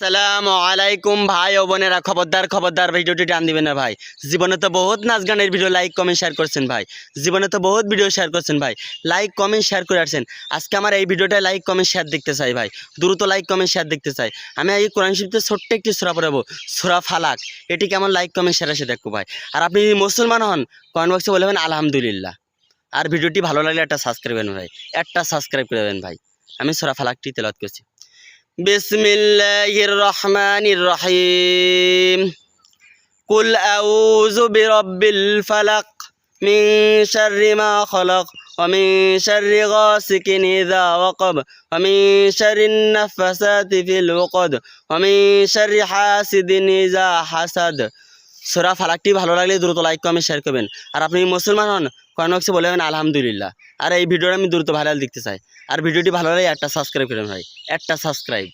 আসসালামু আলাইকুম ভাই ও বোনেরা, খবরদার ভিডিওটি টান দিবেন না ভাই। জীবনে তো বহুত নাচ গানের ভিডিও লাইক কমেন্ট শেয়ার করছেন ভাই, জীবনে তো বহুত ভিডিও শেয়ার করছেন ভাই, লাইক কমেন্ট শেয়ার করে আসছেন। আজকে আমার এই ভিডিওটা লাইক কমেন্ট শেয়ার দেখতে চাই ভাই, দ্রুত লাইক কমেন্ট শেয়ার দেখতে চাই। আমি এই কোরআন শরীফতে ছোট্ট একটি সূরা পড়াবো, সূরা ফালাক। এটি কেমন লাইক কমেন্ট শেয়ার এসে দেখবো ভাই। আর আপনি যদি মুসলমান হন কমেন্ট বক্সে বলবেন আলহামদুলিল্লাহ। আর ভিডিওটি ভালো লাগলে একটা সাবস্ক্রাইব করবেন ভাই, একটা সাবস্ক্রাইব করে দেবেন ভাই। আমি সূরা ফালাকটি তেলাওয়াত করছি। বিসমিল্লাহির রহমানির রহিম। কুল আউযু বিরাব্বিল ফালাক মিন শাররি মা খালাক ওয়া মিন শাররি গাসিকিন ইযা ওয়াকাব ওয়া মিন শাররিন নাফাসাতি ফিল উকদ ওয়া মিন শাররি হাসিদিন ইযা হাসাদ। সূরা ফালাকটি ভালো লাগলে দ্রুত লাইক কমেন্ট শেয়ার করবেন। আর আপনি মুসলমান হন কমেন্ট বক্সে বলবেন আলহামদুলিল্লাহ। আর এই ভিডিওটা আমি দ্রুত ভাইরাল দেখতে চাই। আর ভিডিওটি ভালো লাগলে একটা সাবস্ক্রাইব করবেন ভাই, একটা সাবস্ক্রাইব।